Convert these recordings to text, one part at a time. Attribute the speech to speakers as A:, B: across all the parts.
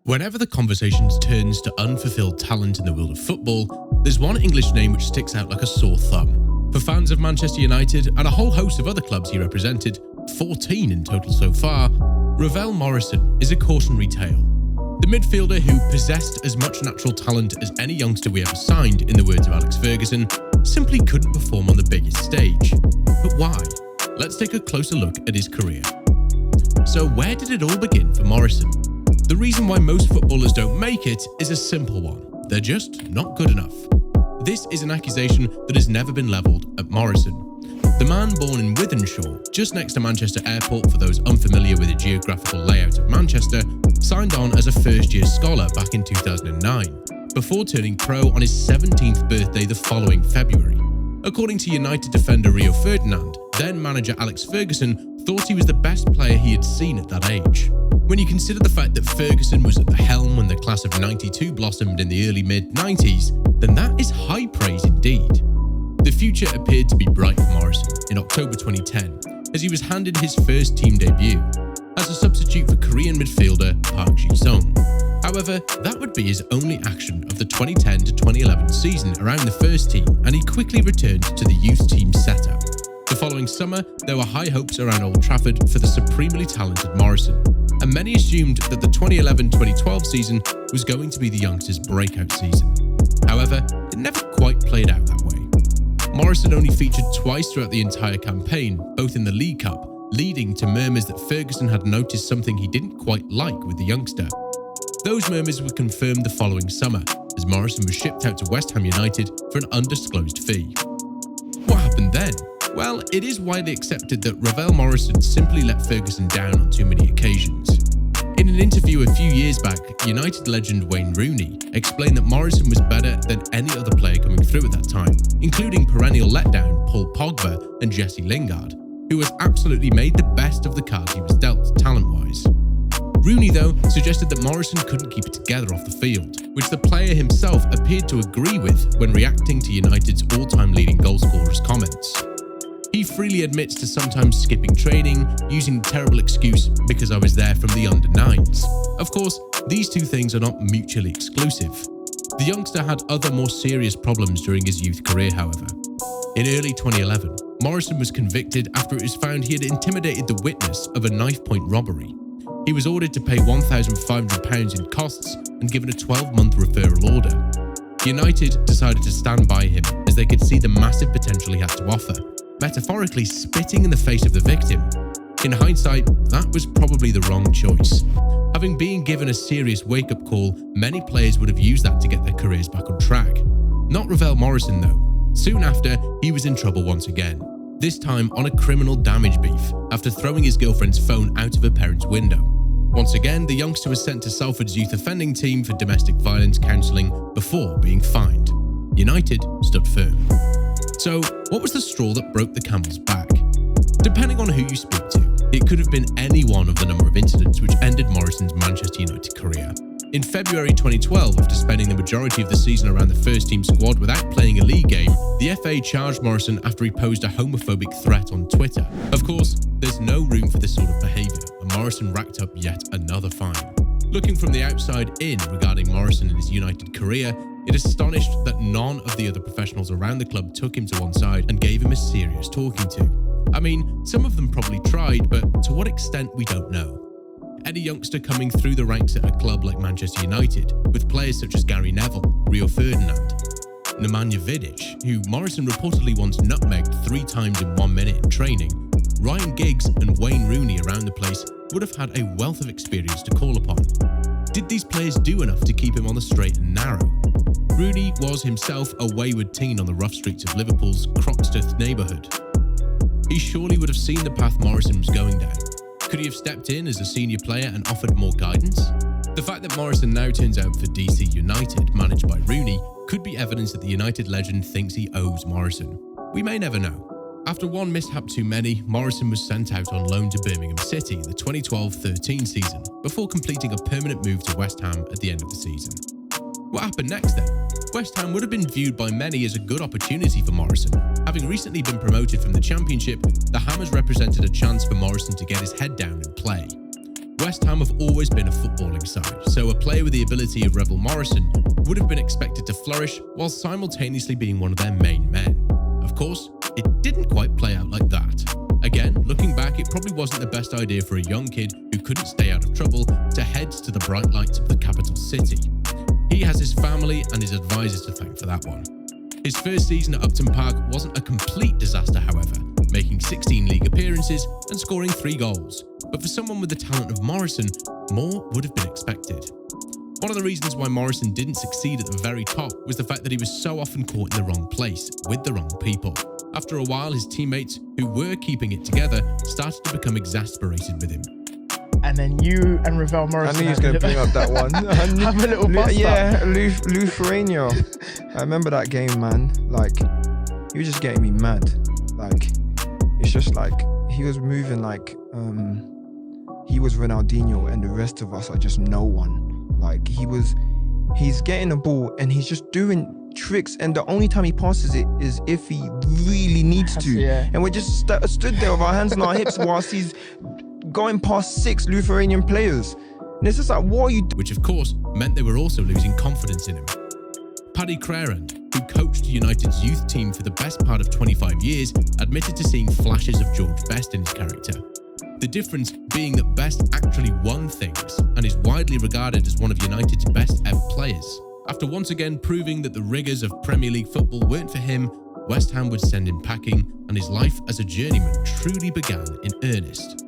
A: Whenever the conversation turns to unfulfilled talent in the world of football, there's one English name which sticks out like a sore thumb. For fans of Manchester United and a whole host of other clubs he represented, 14 in total so far, Ravel Morrison is a cautionary tale. The midfielder who possessed as much natural talent as any youngster we ever signed, in the words of Alex Ferguson, simply couldn't perform on the biggest stage. But why? Let's take a closer look at his career. So where did it all begin for Morrison? The reason why most footballers don't make it is a simple one. They're just not good enough. This is an accusation that has never been levelled at Morrison. The man born in Wythenshawe, just next to Manchester Airport for those unfamiliar with the geographical layout of Manchester, signed on as a first-year scholar back in 2009, before turning pro on his 17th birthday the following February. According to United defender Rio Ferdinand, then manager Alex Ferguson thought he was the best player he had seen at that age. When you consider the fact that Ferguson was at the helm when the class of '92 blossomed in the early mid-90s, then that is high praise indeed. The future appeared to be bright for Morrison in October 2010, as he was handed his first team debut as a substitute for Korean midfielder Park Ji-sung. However, that would be his only action of the 2010 to 2011 season around the first team, and he quickly returned to the youth team setup. The following summer, there were high hopes around Old Trafford for the supremely talented Morrison, and many assumed that the 2011-2012 season was going to be the youngster's breakout season. However, it never quite played out that way. Morrison only featured twice throughout the entire campaign, both in the League Cup, leading to murmurs that Ferguson had noticed something he didn't quite like with the youngster. Those murmurs were confirmed the following summer, as Morrison was shipped out to West Ham United for an undisclosed fee. What happened then? Well, it is widely accepted that Ravel Morrison simply let Ferguson down on too many occasions. In an interview a few years back, United legend Wayne Rooney explained that Morrison was better than any other player coming through at that time, including perennial letdown Paul Pogba and Jesse Lingard, who has absolutely made the best of the cards he was dealt talent-wise. Rooney, though, suggested that Morrison couldn't keep it together off the field, which the player himself appeared to agree with when reacting to United's all-time leading goalscorer's comments. He freely admits to sometimes skipping training, using the terrible excuse because I was there from the under-9s. Of course, these two things are not mutually exclusive. The youngster had other more serious problems during his youth career, however. In early 2011, Morrison was convicted after it was found he had intimidated the witness of a knife-point robbery. He was ordered to pay £1,500 in costs and given a 12-month referral order. United decided to stand by him as they could see the massive potential he had to offer, metaphorically spitting in the face of the victim. In hindsight, that was probably the wrong choice. Having been given a serious wake-up call, many players would have used that to get their careers back on track. Not Ravel Morrison, though. Soon after, he was in trouble once again, this time on a criminal damage beef after throwing his girlfriend's phone out of her parents' window. Once again, the youngster was sent to Salford's youth offending team for domestic violence counselling before being fined. United stood firm. So, what was the straw that broke the camel's back? Depending on who you speak to, it could have been any one of the number of incidents which ended Morrison's Manchester United career. In February 2012, after spending the majority of the season around the first-team squad without playing a league game, the FA charged Morrison after he posed a homophobic threat on Twitter. Of course, there's no room for this sort of behaviour, and Morrison racked up yet another fine. Looking from the outside in regarding Morrison and his United career, it astonished that none of the other professionals around the club took him to one side and gave him a serious talking to. I mean, some of them probably tried, but to what extent we don't know. Any youngster coming through the ranks at a club like Manchester United, with players such as Gary Neville, Rio Ferdinand, Nemanja Vidic, who Morrison reportedly once nutmegged 3 times in 1 minute in training, Ryan Giggs and Wayne Rooney around the place would have had a wealth of experience to call upon. Did these players do enough to keep him on the straight and narrow? Rooney was himself a wayward teen on the rough streets of Liverpool's Croxteth neighbourhood. He surely would have seen the path Morrison was going down. Could he have stepped in as a senior player and offered more guidance? The fact that Morrison now turns out for DC United, managed by Rooney, could be evidence that the United legend thinks he owes Morrison. We may never know. After one mishap too many, Morrison was sent out on loan to Birmingham City in the 2012-13 season, before completing a permanent move to West Ham at the end of the season. What happened next then? West Ham would have been viewed by many as a good opportunity for Morrison. Having recently been promoted from the Championship, the Hammers represented a chance for Morrison to get his head down and play. West Ham have always been a footballing side, so a player with the ability of Ravel Morrison would have been expected to flourish while simultaneously being one of their main men. Of course, it didn't quite play out like that. Again, looking back, it probably wasn't the best idea for a young kid who couldn't stay out of trouble to head to the bright lights of the capital city. He has his family and his advisors to thank for that one. His first season at Upton Park wasn't a complete disaster, however, making 16 league appearances and scoring 3 goals. But for someone with the talent of Morrison, more would have been expected. One of the reasons why Morrison didn't succeed at the very top was the fact that he was so often caught in the wrong place, with the wrong people. After a while, his teammates, who were keeping it together, started to become exasperated with him.
B: And then you and Ravel Morrison.
C: I knew he was going to bring up that one.
B: Have a little bust
C: yeah, Lithuania. I remember that game, man. Like, he was just getting me mad. Like, it's just like, he was moving like, he was Ronaldinho and the rest of us are just no one. Like, he's getting the ball and he's just doing tricks, and the only time he passes it is if he really needs to.
B: Yeah.
C: And we're just stood there with our hands on our hips whilst he's going past 6 Lithuanian players. And it's just like, what are you doing?
A: Which of course meant they were also losing confidence in him. Paddy Crerand, who coached United's youth team for the best part of 25 years, admitted to seeing flashes of George Best in his character. The difference being that Best actually won things and is widely regarded as one of United's best ever players. After once again proving that the rigours of Premier League football weren't for him, West Ham would send him packing, and his life as a journeyman truly began in earnest.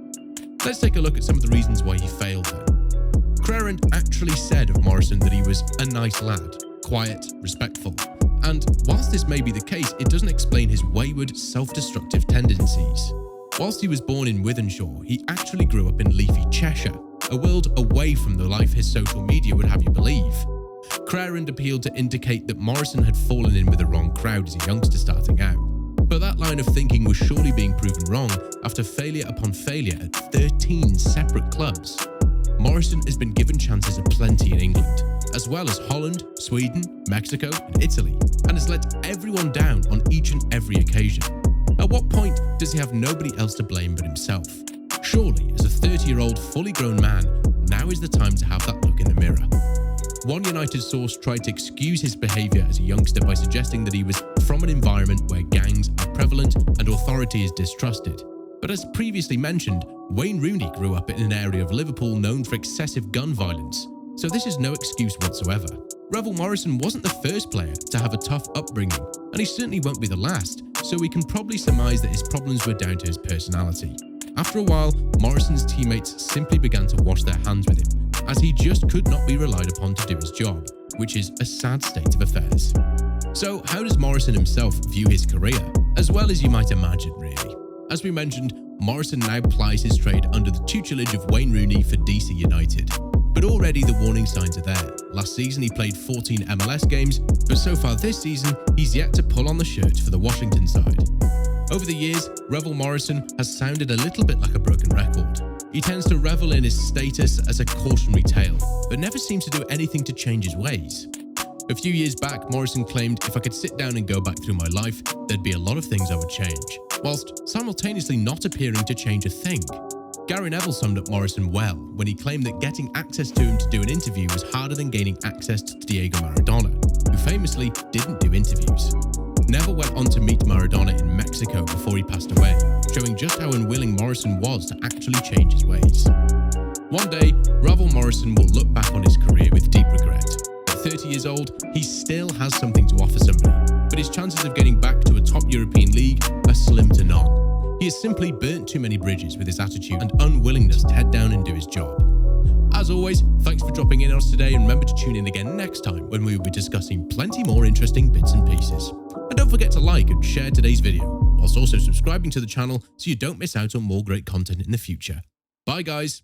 A: Let's take a look at some of the reasons why he failed then. Crerand actually said of Morrison that he was a nice lad, quiet, respectful, and whilst this may be the case, it doesn't explain his wayward, self-destructive tendencies. Whilst he was born in Wythenshawe, he actually grew up in leafy Cheshire, a world away from the life his social media would have you believe. Crerand appealed to indicate that Morrison had fallen in with the wrong crowd as a youngster starting out. But that line of thinking was surely being proven wrong after failure upon failure at 13 separate clubs. Morrison has been given chances aplenty in England, as well as Holland, Sweden, Mexico and Italy, and has let everyone down on each and every occasion. At what point does he have nobody else to blame but himself? Surely, as a 30-year-old fully grown man, now is the time to have that look in the mirror. One United source tried to excuse his behaviour as a youngster by suggesting that he was from an environment where gangs are prevalent and authority is distrusted. But as previously mentioned, Wayne Rooney grew up in an area of Liverpool known for excessive gun violence, so this is no excuse whatsoever. Ravel Morrison wasn't the first player to have a tough upbringing, and he certainly won't be the last, so we can probably surmise that his problems were down to his personality. After a while, Morrison's teammates simply began to wash their hands with him, as he just could not be relied upon to do his job, which is a sad state of affairs. So how does Morrison himself view his career? As well as you might imagine, really. As we mentioned, Morrison now plies his trade under the tutelage of Wayne Rooney for DC United. But already the warning signs are there. Last season he played 14 MLS games, but so far this season he's yet to pull on the shirt for the Washington side. Over the years, Ravel Morrison has sounded a little bit like a broken record. He tends to revel in his status as a cautionary tale, but never seems to do anything to change his ways. A few years back, Morrison claimed if I could sit down and go back through my life, there'd be a lot of things I would change, whilst simultaneously not appearing to change a thing. Gary Neville summed up Morrison well when he claimed that getting access to him to do an interview was harder than gaining access to Diego Maradona, who famously didn't do interviews. Neville went on to meet Maradona in Mexico before he passed away, showing just how unwilling Morrison was to actually change his ways. One day, Ravel Morrison will look back on his career with deep regret. At 30 years old, he still has something to offer somebody, but his chances of getting back to a top European league are slim to none. He has simply burnt too many bridges with his attitude and unwillingness to head down and do his job. As always, thanks for dropping in on us today, and remember to tune in again next time when we will be discussing plenty more interesting bits and pieces. And don't forget to like and share today's video, whilst also subscribing to the channel so you don't miss out on more great content in the future. Bye guys!